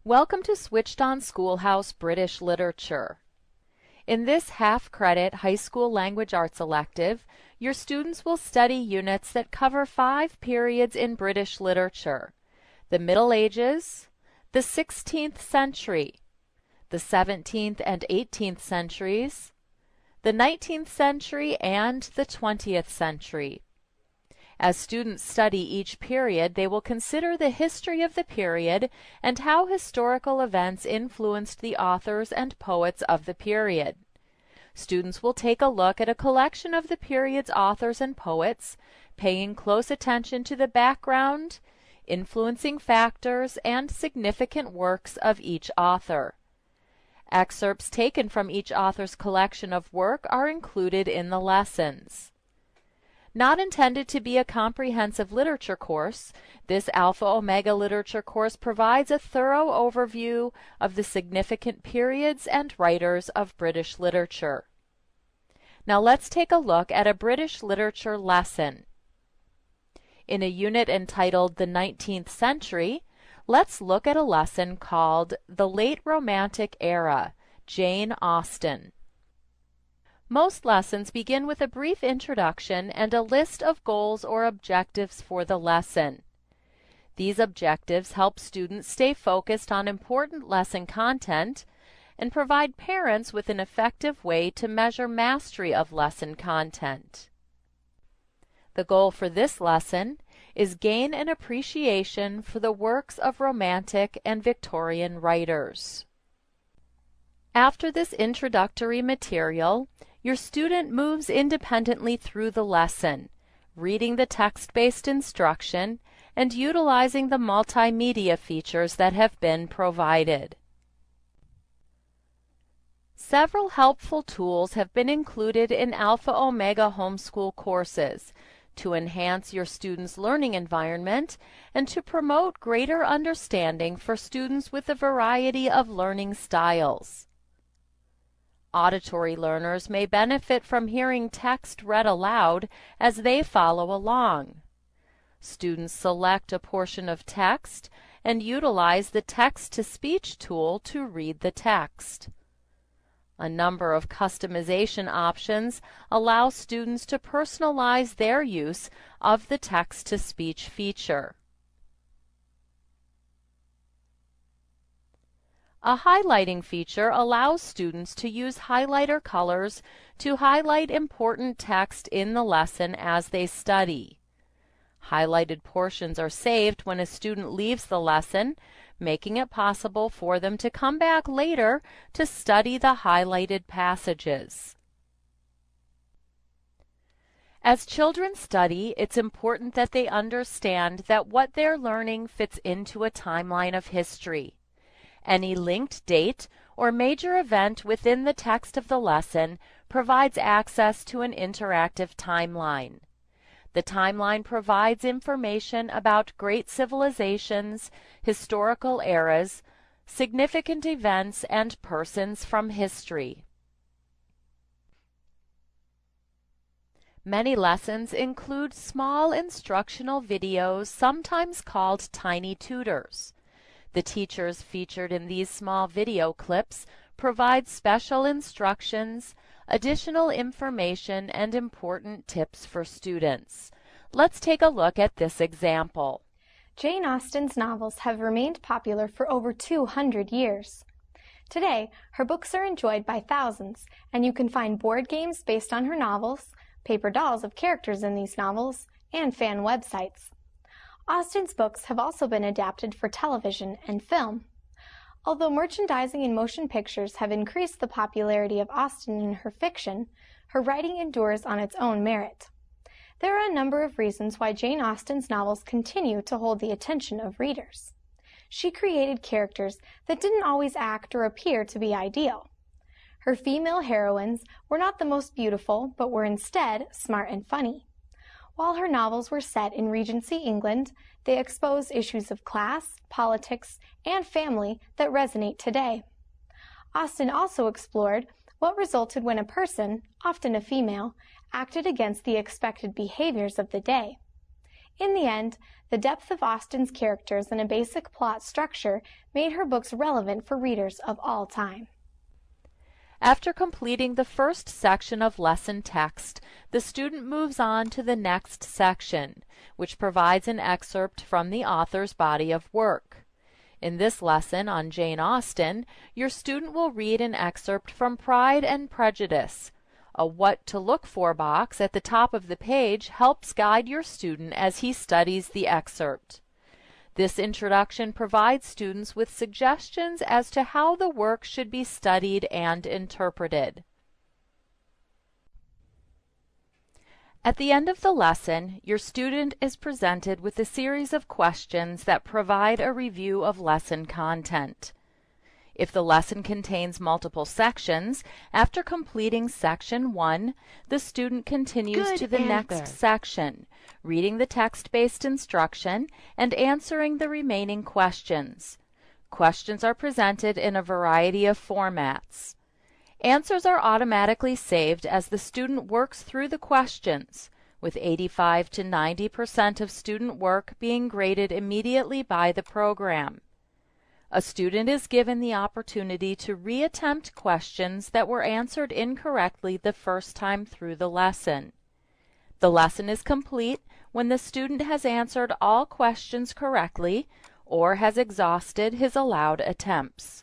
Welcome to Switched On Schoolhouse British Literature. In this half-credit high school language arts elective, your students will study units that cover 5 periods in British literature: the Middle Ages, the 16th century, the 17th and 18th centuries, the 19th century, and the 20th century. As students study each period, they will consider the history of the period and how historical events influenced the authors and poets of the period. Students will take a look at a collection of the period's authors and poets, paying close attention to the background, influencing factors, and significant works of each author. Excerpts taken from each author's collection of work are included in the lessons. Not intended to be a comprehensive literature course, this Alpha Omega literature course provides a thorough overview of the significant periods and writers of British literature. Now let's take a look at a British literature lesson. In a unit entitled The 19th Century, let's look at a lesson called The Late Romantic Era, Jane Austen. Most lessons begin with a brief introduction and a list of goals or objectives for the lesson. These objectives help students stay focused on important lesson content and provide parents with an effective way to measure mastery of lesson content. The goal for this lesson is gain an appreciation for the works of Romantic and Victorian writers. After this introductory material, your student moves independently through the lesson, reading the text-based instruction and utilizing the multimedia features that have been provided. Several helpful tools have been included in Alpha Omega homeschool courses to enhance your students' learning environment and to promote greater understanding for students with a variety of learning styles. Auditory learners may benefit from hearing text read aloud as they follow along. Students select a portion of text and utilize the text-to-speech tool to read the text. A number of customization options allow students to personalize their use of the text-to-speech feature. A highlighting feature allows students to use highlighter colors to highlight important text in the lesson as they study. Highlighted portions are saved when a student leaves the lesson, making it possible for them to come back later to study the highlighted passages. As children study, it's important that they understand that what they're learning fits into a timeline of history. Any linked date or major event within the text of the lesson provides access to an interactive timeline. The timeline provides information about great civilizations, historical eras, significant events, and persons from history. Many lessons include small instructional videos, sometimes called tiny tutors. The teachers featured in these small video clips provide special instructions, additional information, and important tips for students. Let's take a look at this example. Jane Austen's novels have remained popular for over 200 years. Today, her books are enjoyed by thousands, and you can find board games based on her novels, paper dolls of characters in these novels, and fan websites. Austen's books have also been adapted for television and film. Although merchandising and motion pictures have increased the popularity of Austen in her fiction, her writing endures on its own merit. There are a number of reasons why Jane Austen's novels continue to hold the attention of readers. She created characters that didn't always act or appear to be ideal. Her female heroines were not the most beautiful, but were instead smart and funny. While her novels were set in Regency England, they exposed issues of class, politics, and family that resonate today. Austen also explored what resulted when a person, often a female, acted against the expected behaviors of the day. In the end, the depth of Austen's characters and a basic plot structure made her books relevant for readers of all time. After completing the first section of lesson text, the student moves on to the next section, which provides an excerpt from the author's body of work. In this lesson on Jane Austen, your student will read an excerpt from Pride and Prejudice. A What to Look For box at the top of the page helps guide your student as he studies the excerpt. This introduction provides students with suggestions as to how the work should be studied and interpreted. At the end of the lesson, your student is presented with a series of questions that provide a review of lesson content. If the lesson contains multiple sections, after completing section 1, the student continues to the next section, reading the text-based instruction and answering the remaining questions. Questions are presented in a variety of formats. Answers are automatically saved as the student works through the questions, with 85 to 90% of student work being graded immediately by the program. A student is given the opportunity to reattempt questions that were answered incorrectly the first time through the lesson. The lesson is complete when the student has answered all questions correctly or has exhausted his allowed attempts.